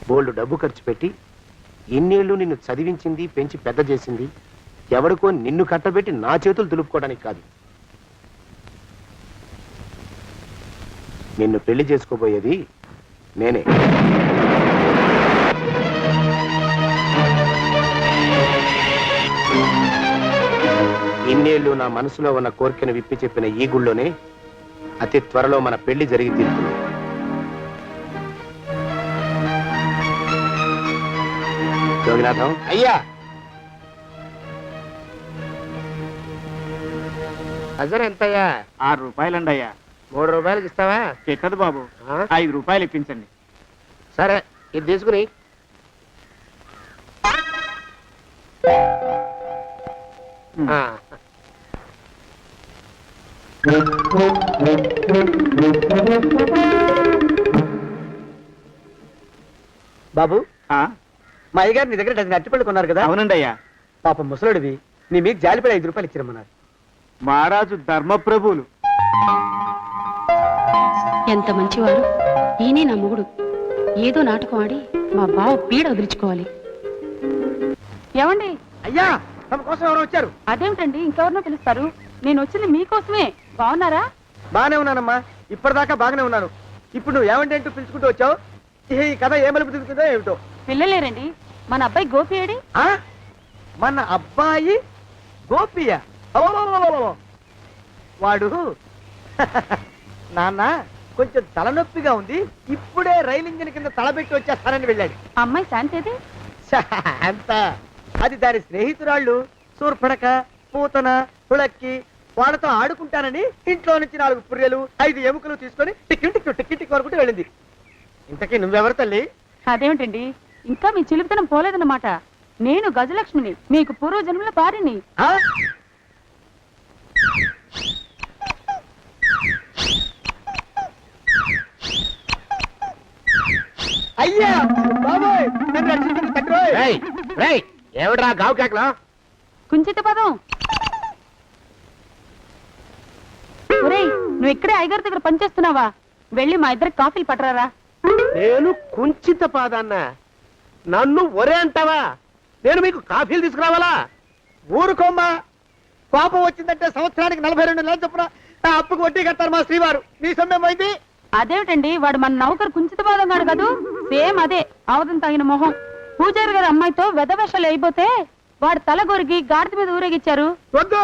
బోల్డు డబ్బు ఖర్చు పెట్టి ఇన్నేళ్ళు నిన్ను చదివించింది, పెంచి పెద్ద చేసింది ఎవడికో నిన్ను కట్టబెట్టి నా చేతులు దులుపుకోవడానికి కాదు. నిన్ను పెళ్లి చేసుకోబోయేది నేనే. ఇన్నేళ్ళు నా మనసులో ఉన్న కోరికను విప్పి చెప్పిన ఈ గుళ్ళోనే అతి త్వరలో మన పెళ్లి జరిగి తీరుతుంది. జోగినాథం అయ్యా, హజర్ ఎంతయ్యా? 6 రూపాయలండి అయ్యా. 3 రూపాయలకి ఇస్తావా? చెక్కదు బాబు, ఆ? 5 రూపాయలు ఇప్పించండి. సరే, ఇది తీసుకుని. ఆ. బాబు, ఆ? మా అయ్యగారు నీ దగ్గర డజన్ అరటిపళ్ళు కొన్నారు కదా? అవునండి అయ్యా. పాపం ముసలుడివి, నీ మీకు జాలిపడి 5 రూపాయలు ఇచ్చిరమ్మన్నారు. మహారాజు ధర్మప్రభువులు. ఎంత మంచివారు. ఈయనే నా మొగుడు. ఏదో నాటకం ఆడి మా బావ పీడ వదిలించుకోవాలి. ఏమండి? అయ్యా, తమ కోసం ఎవరో వచ్చారు. అదేమిటండి, ఇంకెవరినో పిలుస్తారు? నేను వచ్చింది మీకోసమే. బాగున్నారా? బాగానే ఉన్నానమ్మా, ఇప్పటిదాకా బాగానే ఉన్నాను. ఇప్పుడు నువ్వు ఏమంటే అంటూ పిలుచుకుంటూ వచ్చావు. ఈ కథ ఏ మలుపు తిరుగుతుందో ఏమిటో. పిల్లలేరండి. మన అబ్బాయి గోపి ఏడి? ఆ? మన అబ్బాయి గోపియ? అవ్వవ్వవ్వవ్వవ్వ. వాడు నాన్న కొంచెం తలనొప్పిగా ఉంది, ఇప్పుడే రైలు ఇంజిన్ కింద తలబెట్టి వచ్చేస్తానని వెళ్ళాడు. అమ్మాయి శాంతేది? అంత అది దాని స్నేహితురాళ్ళు సూర్పడక, పూతన, పుళక్కి వాళ్ళతో ఆడుకుంటానని ఇంట్లో నుంచి 4 పుర్రెలు 5 ఎముకలు తీసుకొని టిక్కి వరకు వెళ్ళింది. ఇంతకీ నువ్వెవరు తల్లి? అదేమిటండి, ఇంకా మీ చిలుపుతనం పోలేదన్నమాట. నేను గజలక్ష్మిని, మీకు పూర్వజన్మల భార్యని. ఆ? అయ్యా బాబోయ్, నన్ను రక్షించండి తండ్రోయ్. రేయ్, రేయ్, ఏమిట్రా గావు కేకలో? కుంచిత పదం. ఒరేయ్, నువ్వు ఇక్కడే అయ్యగారి దగ్గర పనిచేస్తున్నావా? వెళ్ళి మా ఇద్దరికి కాఫీలు పట్టరారా. నేను కుంచిత పాదాన్న, నన్ను ఒరే అంటావా? నేను మీకు కాఫీలు తీసుకురావాలా? ఊరుకోమ్మా, కోపం వచ్చిందంటే సంవత్సరానికి 42 నెలలు చొప్పున ఆ అప్పుకు వడ్డీ కట్టారు మా శ్రీవారు. నీ సొమ్మేం పోయింది? అదేమిటండి, వాడు మన నౌకరు కుంచిత పాదం గాడు కదూ. సేమ్ అదే, అవతం తగిన మొహం. పూజారి గారి అమ్మాయితో వెధవేషాలు అయిపోతే వాడు తల గొరిగి గాడిద మీద ఊరేగిచ్చారు. వద్దు,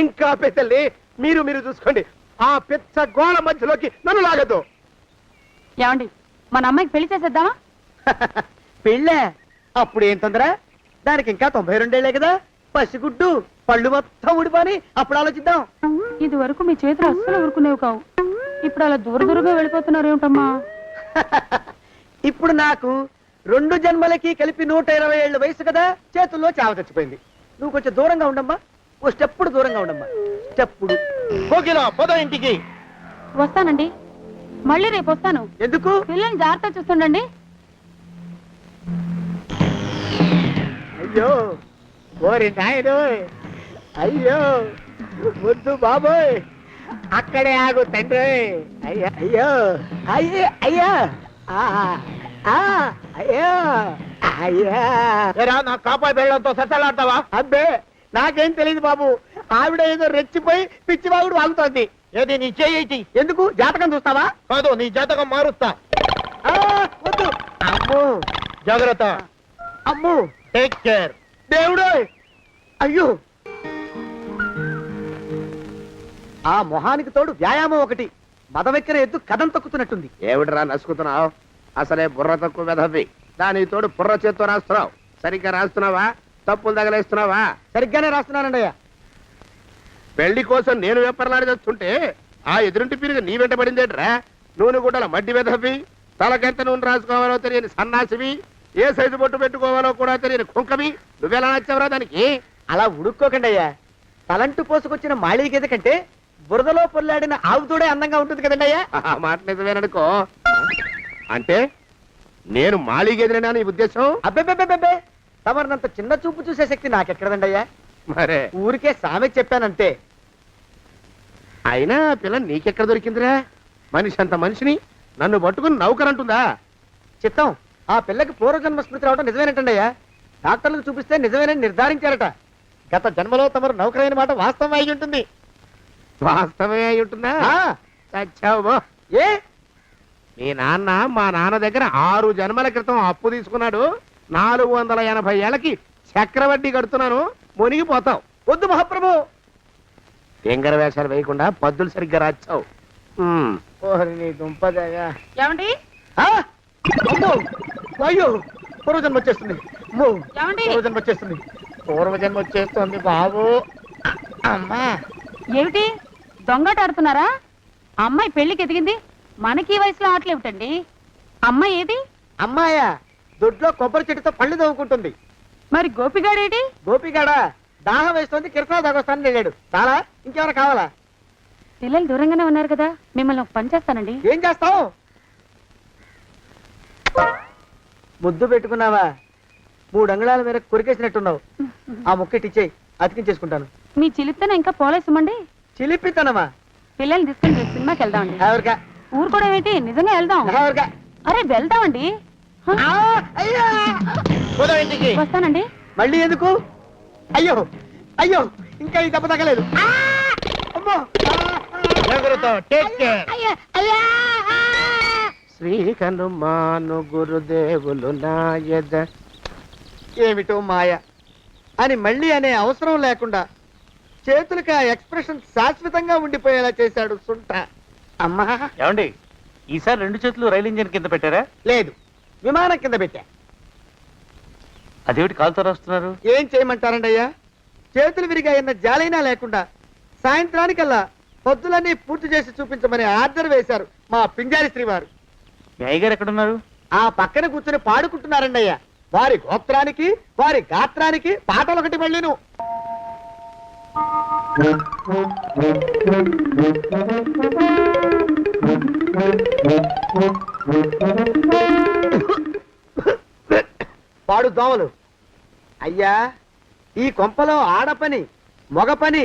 ఇంకా పెద్దల్ని మీరు చూసుకోండి. ఆ పెద్ద గోళ మధ్యలోకి నన్ను లాగద్దు. ఏమండి, మన అమ్మాయికి పెళ్లి చేసేద్దామా? పెళ్ళే? అప్పుడు ఏం తొందర? దానికి ఇంకా 92 ఏళ్లే కదా. పసిగుడ్డు పళ్ళు మొత్తం ఊడిపోని అప్పుడు ఆలోచిద్దాం. ఇది వరకు మీ చేతులు అస్సలు ఊరుకునేవి కావు. ఇప్పుడు అలా దూరంగా వెళ్ళిపోతున్నారు ఏమిటమ్మా? ఇప్పుడు నాకు 2 జన్మలకి కలిపి 120 ఏళ్ల వయసు కదా, చేతుల్లో చావ తెచ్చిపోయింది. నువ్వు కొంచెం దూరంగా ఉండమ్మా, ఓ స్టెప్పుడు దూరంగా ఉండమ్మా. స్టెప్పుడు పోదో ఇంటికి. వస్తానండి, మళ్ళీ రేపు వస్తాను. ఎందుకు? పిల్లల్ని జాగ్రత్త చూస్తుండండి. అయ్యో ఓరి నాయను, అయ్యో వద్దు బాబోయ్, అక్కడే ఆగు తండ్రి. అయ్యా అయ్యో, అయ్యో అయ్యా, అయ్యో అయ్యా. నా కాపాయి బెళ్ళంతో సత్తలాడతావా? అబ్బే, నాకేం తెలియదు బాబు. ఆవిడ ఏదో రెచ్చిపోయి పిచ్చివాగుడు వాగుతోంది. ఏది నీ చేయి? ఎందుకు? జాతకం చూస్తావా? కాదు, నీ జాతకం మారుస్తా. వద్దు. అమ్మో, జాగ్రత్త. అమ్మో, టేక్ కేర్. దేవుడు. అయ్యో, ఆ మొహానికి తోడు వ్యాయామం ఒకటి. మదవెక్కిన ఎద్దు కథం తొక్కుతున్నట్టుంది. ఏమిటిరా నసుకుతున్నావు? అసలే బుర్ర తక్కువ వెధవి. దాని తోడు బుర్ర చేత్తో రాస్తున్నావు. సరిగ్గా రాస్తున్నావా? తప్పులు తగలేస్తున్నావా? సరిగ్గానే రాస్తున్నానండి అయ్యా. పెళ్లి కోసం నేను వెప్పర్లాడి తెస్తుంటే ఆ ఎదురింటి పీరుగా నీ వెంట పడిందేట్రా? నూనె గుడ్డల మడ్డి వెధవి, తలకెంత నూనె రాసుకోవాలో తెలియని సన్నాసివి, ఏ సైజు బొట్టు పెట్టుకోవాలో కూడా తెలియని కుంకవి, నువ్వెలా నచ్చావురా దానికి? అలా ఉడుక్కోకండి అయ్యా. తలంటు పోసుకొచ్చిన మాళీ గేదె కంటే బురదలో పొల్లాడిన ఆవు తోడే అందంగా ఉంటుంది కదండి అయ్యా. ఆ మాట నిజమేననుకో. అంటే నేను మాళీగెదిరినా నీ ఉద్దేశం? అబ్బెబ్బెబ్బెబ్బే, తమరినంత చిన్న చూపు చూసే శక్తి నాకెక్కడదండి అయ్యా. మరే ఊరికే సామె చెప్పానంతే. అయినా ఆ పిల్ల నీకెక్కడ దొరికిందిరా? మనిషి అంత మనిషిని నన్ను పట్టుకుని నౌకరంటుందా? చిత్తం, ఆ పిల్లకి పూర్వజన్మ స్మృతి రావడం నిజమేనటండి అయ్యా. డాక్టర్లకు చూపిస్తే నిజమేనని నిర్ధారించారట. గత జన్మలో తమరు నౌకరైన మాట వాస్తవం అయి ఉంటుంది. వాస్తవమే అయి ఉంటుందా? చచ్చావు బో. ఏ మీ నాన్న మా నాన్న దగ్గర 6 జన్మల క్రితం అప్పు తీసుకున్నాడు. 480 ఏళ్ళకి చక్రవడ్డీ కడుతున్నాను. మునిగిపోతావు. వద్దు మహాప్రభు. ఎంగర వేషాలు వేయకుండా పద్దులు సరిగ్గా రాచావు. ఓహరి నీ దుంపదగా. ఏమండి అమ్మో, అయ్యో, పూర్వజన్మ వచ్చేస్తుంది. అమ్మో, ఏమండి? పూర్వజన్మ వచ్చేస్తుంది. పూర్వజన్మ వచ్చేస్తుంది బాబు. అమ్మా, ఏమిటి దొంగట ఆడుతున్నారా? అమ్మాయి పెళ్లికి ఎదిగింది, మనకి ఈ వయసులో ఆటలేమిటండి? అమ్మాయి ఏది? అమ్మాయా దొడ్లో కొబ్బరి చెట్టుతో పళ్ళు తవ్వుకుంటుంది. మరి గోపిగాడేటి? గోపిగాడ దాహం వేస్తుంది, కిరసా దాగొస్తానని వెళ్ళాడు. చాలా ఇంకేమైనా కావాలా? పిల్లలు దూరంగానే ఉన్నారు కదా, మిమ్మల్ని ఒక పని చేస్తానండి. ఏం చేస్తావు? ముద్దు పెట్టుకున్నావా? 3 అంగుళాల మేర కొరికేసినట్టున్నావు. ఆ ముక్కటిచ్చేయి, అతికించేసుకుంటాను. మీ చిలిపితనం ఇంకా పోలేసమండి. చిలిపితనమా? పిల్లల్ని తీసుకుని రేపు సినిమాకి వెళ్దామండి. ఎవరికా? ఊరు కూడా ఏంటి, నిజంగా వెళ్దాం. ఎవరికా? అరే వెళ్దామండి. హ? అయ్యా, పోదాం ఇంటికి. వస్తానండి. మళ్ళీ ఎందుకు? అయ్యో అయ్యో, ఇంకా ఈ దెబ్బ తగ్గలేదు. అమ్మో, శ్రీ హనుమాను గురుదేవులు నాయద. ఏమిటో మాయ అని మళ్ళీ అనే అవసరం లేకుండా చేతులకి ఆ ఎక్స్ప్రెషన్ శాశ్వతంగా ఉండిపోయేలా చేశాడు సుంట. అమ్మా, ఏమండి ఈసారి 2 చేతులు రైలు ఇంజిన్ కింద పెట్టారా? లేదు, విమానం కింద పెట్టా. అదేమిటి కాలుతో రాస్తున్నారు? ఏం చేయమంటారండి అయ్యా? చేతులు విరిగాయన్న జాలైనా లేకుండా సాయంత్రానికల్లా పొద్దులన్నీ పూర్తి చేసి చూపించమని ఆర్డర్ వేశారు మా పింజారి శ్రీ వారు. మీ అయ్యగారు ఎక్కడున్నారు? ఆ పక్కన కూర్చొని పాడుకుంటున్నారండి అయ్యా. వారి గోత్రానికి వారి గాత్రానికి పాటలు ఒకటి మళ్ళీను. పాడు దోమలు. అయ్యా, ఈ కొంపలో ఆడ పని మొగ పని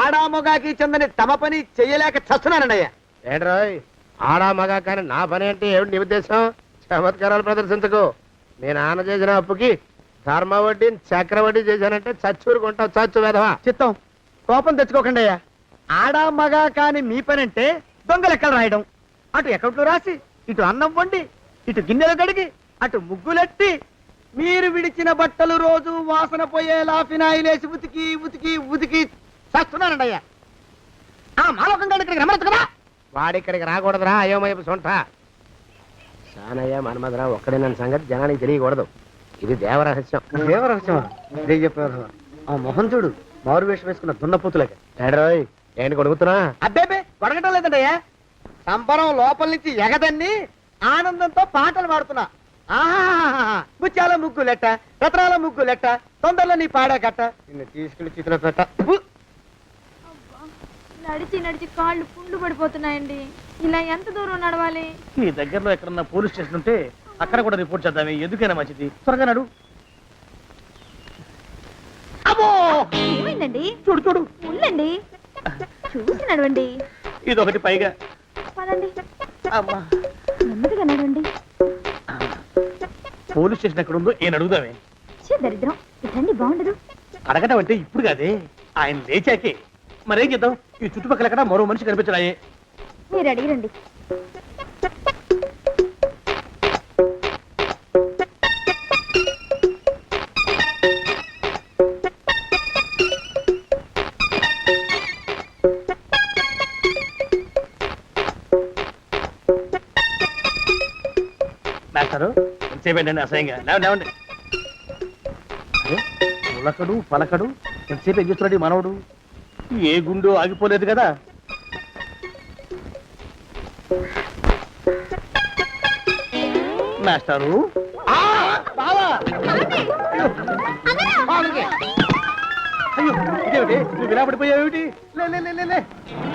ఆడా మొగాకి చెందని తమ పని చెయ్యలేక చస్తున్నానండి అయ్యా. ఏంట్రోయ్, ఆడా మగా కానీ నా పని అంటే ఏమిటి నీ ఉద్దేశం? చమత్కారాలు ప్రదర్శించకు. మీ నాన్న చేసిన అప్పుకి ధర్మ వడ్డీ చక్రవడ్డీ చేశానంటే చచ్చూరుకుంటావు. చచ్చు వేదవా. చిత్తం, కోపం తెచ్చుకోకండి అయ్యా. ఆడా మగా కాని మీ పని అంటే దొంగ లెక్కలు రాయడం. అటు అకౌంట్లో రాసి, ఇటు అన్నం వండి, ఇటు గిన్నెలు కడిగి, అటు ముగ్గులెట్టి, మీరు విడిచిన బట్టలు రోజు వాసన పోయేలా ఫినాయిలేసి ఉతికి ఉతికి ఉతికి చేస్తున్నానండి అయ్యా. ఆ మాలోకం గారు ఇక్కడికి రమ్మనొచ్చు కదా. వాడిక్కడికి రాకూడదురా అయోమయపు సొంట. సానయ్య మన్మధరావు ఒక్కడే నన్ను సంగతి జనానికి తెలియకూడదు. ఇది దేవరహస్యం. దేవరహస్యమా? ఇదే చెప్పారు. ఆ మొహం చూడు, మారు వేషం వేసుకున్న దున్నపోతులకి. ఏడ్రోయ్, ఏంటి కొడుకుతున్నా? అబ్బేబే, కొడగటం లేదండి అయ్యా. సంబరం లోపల నుంచి ఎగదన్ని ఆనందంతో పాటలు పాడుతున్నా. ఆహా, ముత్యాల ముగ్గు లెట్ట, రత్నాల ముగ్గు లెట్ట, తొందరలో నీ పాడా కట్ట, నిన్ను తీసుకెళ్లి చేతిలో పెట్ట. నడిచి నడిచి కాళ్ళు పుండ్లు పడిపోతున్నాయండి. ఇలా ఎంత దూరం నడవాలి? నీ దగ్గరలో ఎక్కడన్నా పోలీస్ స్టేషన్ ఉంటే అక్కడ కూడా రిపోర్ట్ చేద్దామే, ఎందుకైనా మంచిది. త్వరగా నడు. ఏమైందండి? చూడు చూడు, ఉండండి, చూసి నడవండి. ఇదొకటి పైగా. పదండి, అమ్మా, నెమ్మదిగా నడవండి. పోలీస్ స్టేషన్ ఎక్కడ ఉందో ఏం అడుగుదామే. దరిద్రం, ఇటండి బాగుండదు. అడగటం అంటే ఇప్పుడు కాదే, ఆయన లేచాకే. మరేం చేద్దాం, ఈ చుట్టుపక్కల ఎక్కడ మరో మనిషి కనిపించడాయే. మీరు అడిగిరండి. ఎంతసేపండి అసహ్యంగా లేవండి లేవండి ఉలకడు పలకడు ఎంతసేపు ఏం చేస్తున్నాడు ఈ మనవడు ఏ గుండు ఆగిపోలేదు కదా మాస్టారు అయ్యో ఇదేమిటి నువ్వు ఇలా పడిపోయావేమిటి లే లే లే, లే లే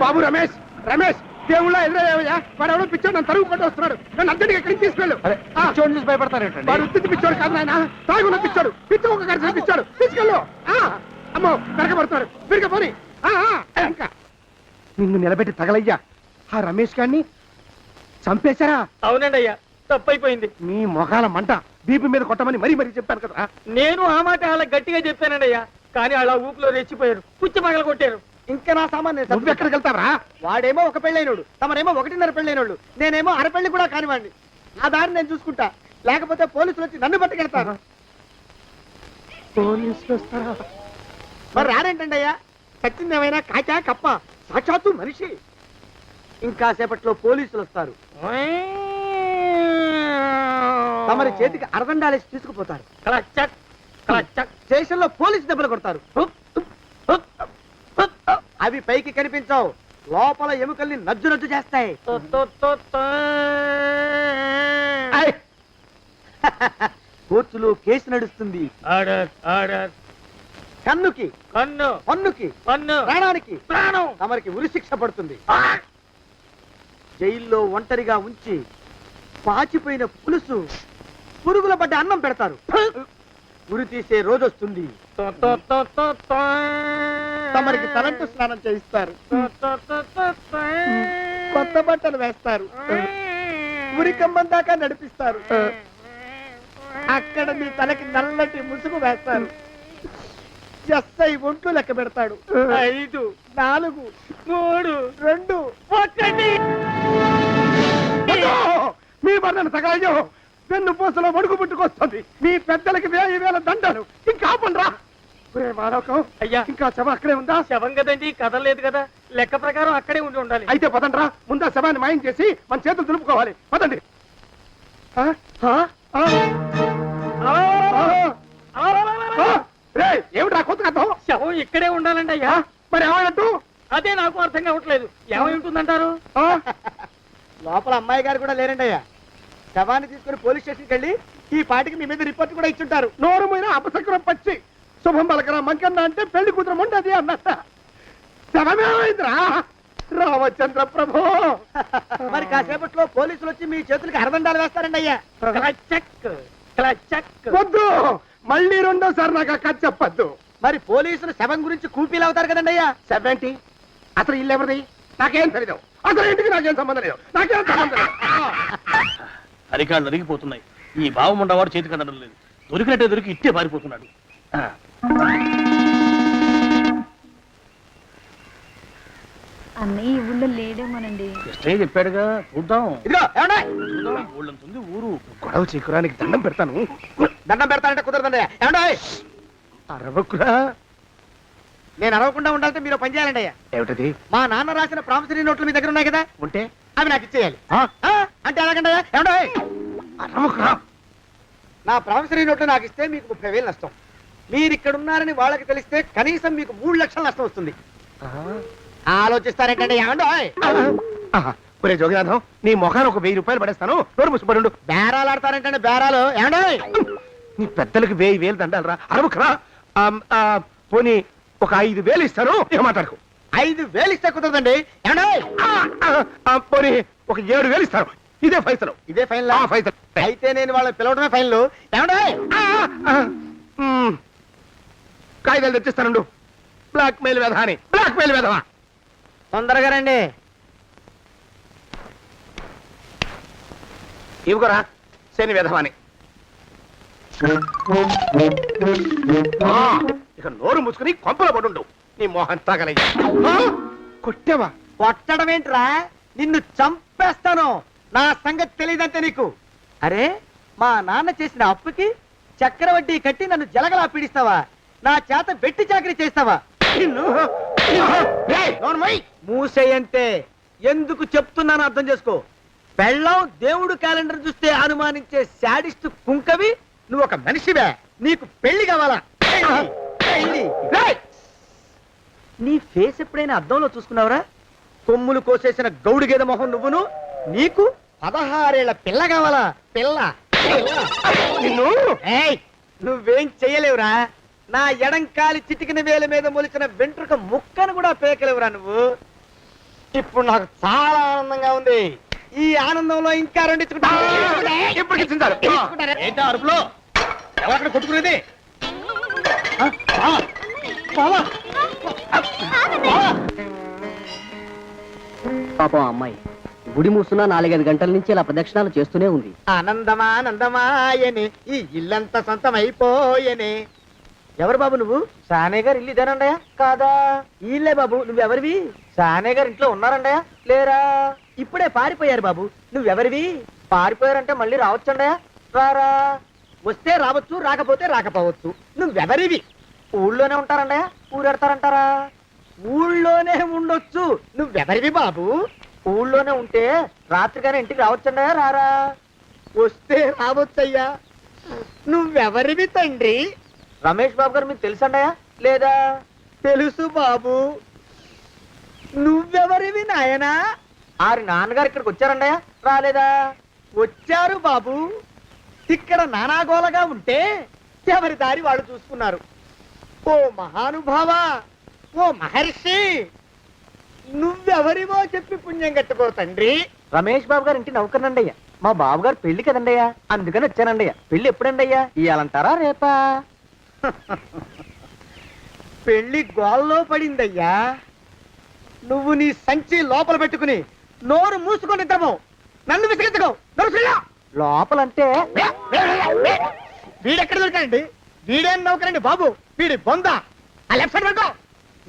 బాబు రమేష్ రమేష్ దేవుళ్ళ ఎదురయ్యా వాడు ఎవడో పిచ్చోడు నన్ను తరుగు కొట్టి వస్తున్నాడు నన్ను అద్దెకి ఎక్కడికి తీసుకెళ్ళు పిచ్చోడిని చూసి భయపడతారేంటండి? వాడు ఉత్తి పిచ్చోడు కాదు నాయన తాగున్న పిచ్చోడు పిచ్చి ఒక కలిసి పిచ్చాడు తీసుకెళ్ళు అమ్మో వెనకబడతాడు విరగపోని ఇంకా నిన్ను నిలబెట్టి తగలయ్యా ఆ రమేష్ గారిని చంపేశారా? అవునండి అయ్యా తప్పైపోయింది. మీ మొఖాల మంట బీపీ మీద కొట్టమని మరీ మరీ చెప్పాను కదా. నేను ఆ మాట అలా గట్టిగా చెప్పానండి అయ్యా, కానీ అలా ఊపిలో రెచ్చిపోయారు, పుచ్చి పగల కొట్టారు. ఇంకా నా సామాన్ నువ్వు ఎక్కడికి వెళ్తావరా? వాడేమో ఒక పెళ్ళైనోడు, తమరేమో 1.5 పెళ్ళైనోళ్ళు, నేనేమో అరపెళ్ళి కూడా కానివ్వండి. ఆ దారి నేను చూసుకుంటా, లేకపోతే పోలీసులు వచ్చి నన్ను పట్టుకెళ్తారు. పోలీసులు వస్తారా? మరి రారేంటండి అయ్యా, సత్యం ఏమైనా కాచా కప్ప, సాక్షాత్తు మనిషి. ఇంకా సేపట్లో పోలీసులు వస్తారు, తమరి చేతికి అరదండాలేసి తీసుకుపోతారు. క్లచక్ క్లచక్. స్టేషన్లో పోలీసు దెబ్బలు కొడతారు, అవి పైకి కనిపించవు, లోపల ఎముకల్ని నజ్జు నజ్జు చేస్తాయి. కోర్టులో కేసు నడుస్తుంది. Order order. కన్నుకి కన్ను, పన్నుకి పన్ను, ప్రాణానికి ప్రాణం. తమరికి ఉరి శిక్ష పడుతుంది. జైల్లో ఒంటరిగా ఉంచి పాచిపోయిన పులుసు, పురుగుల పడ్డ అన్నం పెడతారు. ఉరి తీసే రోజు వస్తుంది, తమరికి తలంటు స్నానం చేయిస్తారు, కొత్త బట్టలు వేస్తారు, ఉరి కంబం దాకా నడిపిస్తారు. అక్కడ మీ తలకి నల్లటి ముసుగు వేస్తారు. ఎస్ఐ ఒంట్లు లెక్క పెడతాడు. 5 4 3 2 1. మీ వర్ణన తగలయ్యో, వెన్ను పూసలో వణుకు పుట్టుకొస్తుంది. మీ పెద్దలకి 1000 దండలు. ఇంకా ఆపండ్రా. అయ్యా, ఇంకా శవం అక్కడే ఉందా? శవం కదండి, కదలేదు కదా, లెక్క ప్రకారం అక్కడే ఉండి ఉండాలి. అయితే పదండ్రా, ముందా శవాన్ని మాయం చేసి మన చేతులు దులుపుకోవాలి. పదండి. ఏమిటా కొత్త కథం? శవం ఇక్కడే ఉండాలండి అయ్యా. మరి ఏమైనట్టు? అదే నాకు అర్థం కావట్లేదు, ఏమై ఉంటుందంటారు? లోపల అమ్మాయి గారు కూడా లేరండి అయ్యా. శవాన్ని తీసుకుని పోలీస్ స్టేషన్కి వెళ్ళి ఈ పాటికి మీ మీద రిపోర్ట్ కూడా ఇచ్చుంటారు. నోరు మీద అపసక్రం పచ్చి శుభం పలకరా మంకన్న అంటే పెళ్లి కూతురం ఉండదు అన్నట్ట. శవమేమైందిరా రామచంద్ర ప్రభు. మరి కాసేపట్లో పోలీసులు వచ్చి మీ చేతులకి అరదండాలు వేస్తారండి అయ్యా. క్లచక్ క్లచక్. వద్దు, మళ్ళీ రెండోసారి నాకు ఆ కథ చెప్పద్దు. మరి పోలీసులు శవం గురించి కూపీలు అవుతారు కదండి అయ్యా. శవేంటి? అసలు ఇల్లు ఎవరిది? నాకేం తెలియదు. అసలు ఇంటికి నాకేం సంబంధం లేదు, నాకేం సంబంధం లేదు. అరికాళ్ళు అరిగిపోతున్నాయి. ఈ భావం ఉండవాడు చేతికి అందడం లేదు, దొరికినట్టే దొరికి ఇట్టే పారిపోతున్నాడు. అన్నయ్య ఈ ఊళ్ళో లేడేమోనండి. కృష్ణయ్య చెప్పాడుగా, చూద్దాం. ఇదిగో ఏమండే? చూద్దాం, ఊళ్ళంతుంది ఊరు. గొడవ చీకురానికి దండం పెడతాను. దండం పెడతానంటే కుదరదండి. ఏమండే? అరవకురా. నేను అరవకుండా ఉండాలంటే మీరు పని చేయాలండి అయ్యా. ఏమిటది? మా నాన్న రాసిన ప్రామిసరీ నోట్లు మీ దగ్గర ఉన్నాయి కదా, ఉంటే అవి నాకు ఇచ్చేయాలి. అంటే ఎలాగండి అయ్యా? ఏమండే? అరవకురా. నా ప్రామిసరీ నోట్లు నాకు ఇస్తే మీకు 30,000 నష్టం. మీరు ఇక్కడ ఉన్నారని వాళ్ళకి తెలిస్తే కనీసం మీకు 3 లక్షల నష్టం వస్తుంది. ఆలోచిస్తారేంటండి? ఒరే జోగినాథం, నీ మొఖాన్ని ఒక 1000 రూపాయలు పడేస్తాను, నోరు ముసుపడు. బేరాలు ఆడతారేంటండి? బేరాలు ఏమండి? నీ పెద్దలకు 1000 దండాలు రా. అరవకురా. పోనీ ఒక 5,000 ఇస్తాను, ఇక మాట్లాడుకో. 5,000 ఇస్తే కుదరదండి. ఏమండి? పోనీ ఒక 7,000 ఇస్తాను. ఇదే ఫైసలు. ఇదే ఫైన్? ఫైసలు. అయితే నేను వాళ్ళని పిలవడమే ఫైన్లు. ఏమండి? కాగితాలు తెచ్చిస్తాను. బ్లాక్ మెయిల్ వెధ అని. బ్లాక్ మెయిల్ వెధవా. తొందరగా రండి. ఇవ్వరా శని వెధవాని. ఇక నోరు ముసుకుని కొంపలో పడుండు. నీ మోహన్ తాగలయ్యా. కొట్టావా? కొట్టడం ఏంట్రా, నిన్ను చంపేస్తాను. నా సంగతి తెలియదంటే నీకు. అరే, మా నాన్న చేసిన అప్పుకి చక్రవడ్డీ కట్టి నన్ను జలగలా పీడిస్తావా? నా చేత వెట్టి చాకరీ చేస్తావా? మూసేయంటే ఎందుకు చెప్తున్నాను అర్థం చేసుకో. పెళ్ళం దేవుడు క్యాలెండర్ చూస్తే అనుమానించే శాడిస్ట్ కుంకవి నువ్వు ఒక మనిషివే. నీకు పెళ్లి కావాలా? పెళ్లి. రేయ్! నీ ఫేస్ ఎప్పుడైనా అద్దంలో చూసుకున్నావురా? కొమ్ములు కోసేసిన గౌడు గేదె మొహం నువ్వును. నీకు 16 ఏళ్ల పిల్ల కావాలా? పిల్ల నిన్ను నువ్వేం చెయ్యలేవురా. నా ఎడంకాలి చిటికిన వేల మీద మొలిచిన వెంట్రుక ముక్కను కూడా పేకలేవురా నువ్వు. ఇప్పుడు నాకు చాలా ఆనందంగా ఉంది. ఈ ఆనందంలో ఇంకా ఏంటా అరుపులో ఎవరక్కడ కొట్టుకునేది? పాపం అమ్మాయి గుడి మూసున్న 4-5 గంటల నుంచి ఇలా ప్రదక్షిణాలు చేస్తూనే ఉంది. ఆనందమానందమాయని ఈ ఇల్లంతా సొంతమైపోయని. ఎవరు బాబు నువ్వు? సానే గారు ఇల్లు ఇదేనండయా? కాదా? ఇల్లే బాబు. నువ్వెవరివి? సానే గారు ఇంట్లో ఉన్నారండయా? లేరా? ఇప్పుడే పారిపోయారు బాబు. నువ్వెవరివి? పారిపోయారంటే మళ్ళీ రావచ్చండయా? రారా? వస్తే రావచ్చు, రాకపోతే రాకపోవచ్చు. నువ్వెవరివి? ఊళ్ళోనే ఉంటారండయా? ఊరెడతారంటారా? ఊళ్ళోనే ఉండొచ్చు. నువ్వెవరివి బాబు? ఊళ్ళోనే ఉంటే రాత్రిగానే ఇంటికి రావచ్చండయా? రారా? వస్తే రావచ్చయ్యా. నువ్వెవరివి తండ్రి? రమేష్ బాబు గారు మీకు తెలుసండయా? లేదా? తెలుసు బాబు. నువ్వెవరివి నాయనా? ఆరి నాన్నగారు ఇక్కడికి వచ్చారండయా? రాలేదా? వచ్చారు బాబు. ఇక్కడ నానాగోలగా ఉంటే ఎవరి దారి వాళ్ళు చూసుకున్నారు. ఓ మహానుభావ, ఓ మహర్షి, నువ్వెవరివో చెప్పి పుణ్యం కట్టుకో తండ్రి. రమేష్ బాబు గారు ఇంటి నౌకర్నండయ్యా. మా బాబు గారు పెళ్లి కదండయ్యా, అందుకని వచ్చానండయ్యా. పెళ్లి ఎప్పుడండయ్యా? ఇయ్యాలంటారా రేపా? పెళ్లి గోల్లో పడిందయ్యా. నువ్వు నీ సంచి లోపల పెట్టుకుని నోరు మూసుకొని నిద్రపో. నన్ను విసిగించుకో. లోపలంటే వీడెక్కడ దొరికాడండి? వీడేం నౌకరండి బాబు, వీడి బొంద. ఆ లెఫ్ట్ సైడ్ పెట్టుకో.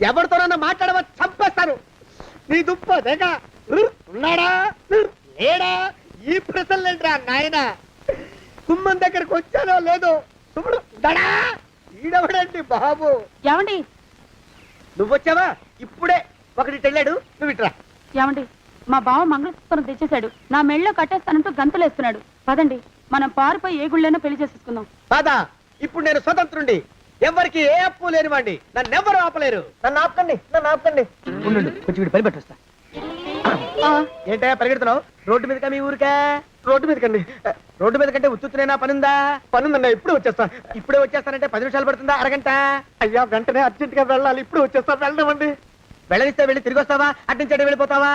ఎవరితోనన్నా మాట్లాడవా చంపేస్తాను. నీ దుప్ప దేక ఉన్నాడా లేడా? ఈ ప్రశ్నలేంట్రా నాయన. గుమ్మం దగ్గరకు వచ్చానో లేదో సుమ్ముడు దడా. ఈడవడండి బాబు. ఏమండి నువ్వొచ్చావా? ఇప్పుడే ఒకటి వెళ్ళాడు. నువ్వు ఇట్రా. ఏమండి మా బావ మంగళసూత్రం తెచ్చేశాడు. నా మెళ్ళో కట్టేస్తానంటూ గంతులేస్తున్నాడు. పదండి మనం పారిపోయి ఏ గుళ్ళైనా పెళ్లి చేసేసుకుందాం. కాదా? ఇప్పుడు నేను స్వతంత్రుండి. ఎవరికి ఏ అప్పు లేనివ్వండి. నన్ను ఎవరు ఆపలేరు. నన్ను ఆపకండి, నన్ను ఆపకండి. ఉండు, కొంచెం వీడి పని పెట్టొస్తా. ఏంటా పరిగెడుతున్నావు? రోడ్డు మీదకా మీ ఊరికా? రోడ్డు మీదకండి. రోడ్డు మీద కంటే ఉత్తునేనా? పనుందా? పనుందండి. ఇప్పుడే వచ్చేస్తా. ఇప్పుడే వచ్చేస్తానంటే 10 నిమిషాలు పడుతుందా? అరగంట? అయ్యా వెంటనే అర్జెంట్ గా వెళ్ళాలి. ఇప్పుడు వచ్చేస్తా. వెళ్ళమండి. వెళ్ళనిస్తే వెళ్ళి తిరిగి వస్తావా? అట్నుంచి వెళ్ళిపోతావా?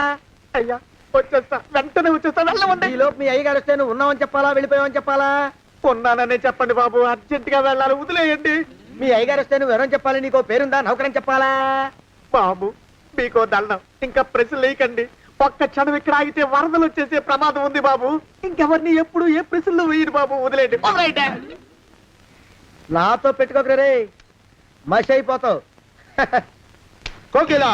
అయ్యా వచ్చేస్తా, వెంటనే వచ్చేస్తా. వెళ్ళమండి. ఈ లోపు మీ అయ్యగారు వస్తే నువ్వు ఉన్నావని చెప్పాలా, వెళ్ళిపోయావని చెప్పాలా? ఉన్నాననే చెప్పండి బాబు. అర్జెంట్ గా వెళ్ళాలి, వదిలేయండి. మీ అయ్యగారు వస్తే నువ్వు ఎవరని చెప్పాలి? నీకో పేరుందా? నౌకరని చెప్పాలా? బాబు మీకో దండం. ఇంకా ప్రశ్నలు వేయకండి. ఒక్క క్షణం ఇక్కడ ఆగితే వరదలు వచ్చేసే ప్రమాదం ఉంది బాబు. ఇంకెవరిని ఎప్పుడు ఏ ప్రశ్నలు వేయరు బాబు. వదిలేయండి. నాతో పెట్టుకోకరే, మషి అయిపోతావు. కోకిలా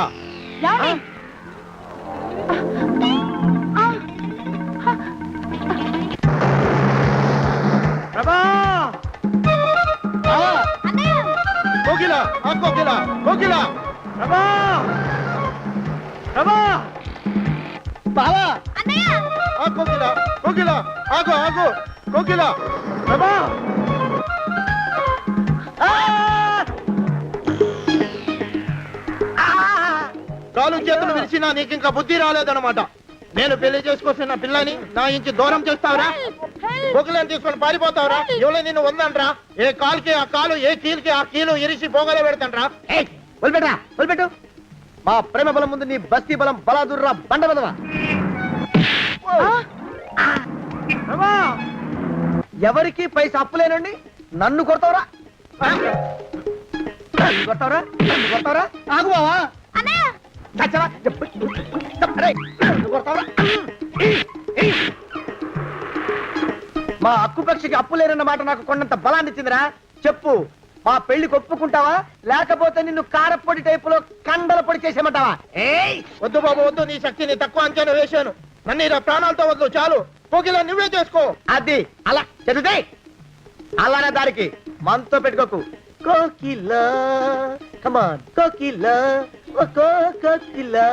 కోకిలా కోకిలా కోకిలా బావా కోకిలా కోకిలా ఆగు ఆగు కోకిలా ప్రభా కాలు చేతులు విరిచినా నీకు ఇంకా బుద్ధి రాలేదన్నమాట. నేను పెళ్లి చేసుకొస్తున్న పిల్లని నా ఇంటి దూరం చేస్తావురా? బొగ్గులను తీసుకొని పారిపోతావురా? ఎవరో నిన్ను ఉందంట్రా? ఏ కాలుకి ఆ కాలు, ఏ కీలుకి ఆ కీలు ఇరిసి బొగలో పెడతాంట్రా? వదిలిపెట్టరా, వదిలిపెట్టు. మా ప్రేమ బలం ముందు నీ బస్తీ బలం బలాదుర్రా బండ బలవా. ఎవరికి పైసా అప్పులేనండి నన్ను కొడతావురా? కొడతావురా? కొడతావురా? ఆగు బావా. మా అక్కు పక్షికి అప్పు లేరన్న మాట నాకు కొండంత బలాన్ని ఇచ్చిందిరా. చెప్పు, మా పెళ్లికి ఒప్పుకుంటావా, లేకపోతే నిన్ను కారపొడి టైపులో కండల పొడి చేసేమంటావా? వద్దు బాబు వద్దు. నీ శక్తిని తక్కువ అంచనా వేశాను. నన్ను ఇలా ప్రాణాలతో వద్దు. చాలు. కోకిలా నువ్వే చేసుకో. అది అలా చదివితే అలానే దారికి మనతో పెట్టుకోకు. కోకిలా come on Kokila Kokila.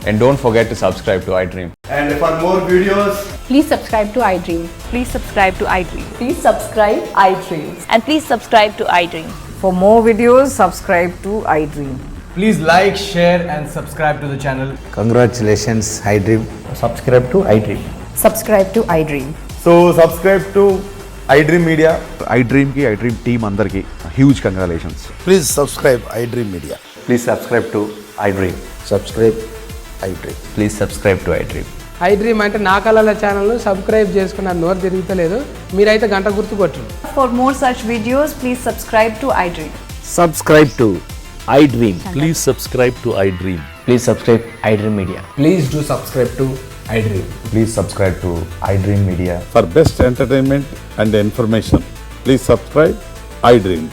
And don't forget to subscribe to iDream. And for more videos please subscribe to iDream. Please subscribe to iDream. Please subscribe iDream. And please subscribe to iDream. For more videos, subscribe to iDream. Please like, share and subscribe to the channel. Congratulations, iDream. Subscribe to iDream. Subscribe to iDream. So subscribe to iDream Media. iDream ki iDream team andarki huge congratulations. Please subscribe iDream media. Please subscribe to iDream. Subscribe iDream. Please subscribe to iDream. iDream అంటే నా కళల ఛానల్ సబ్స్క్రైబ్ చేసుకున్న నోరు తిరుగుతలేదు, మీరైతే గంట గుర్తు కొట్టండి. For more such videos, please subscribe to iDream. Subscribe to iDream. Please subscribe to iDream. Please subscribe iDream media. Please do subscribe to iDream. Please subscribe to iDream Media. For best entertainment and information please subscribe iDream.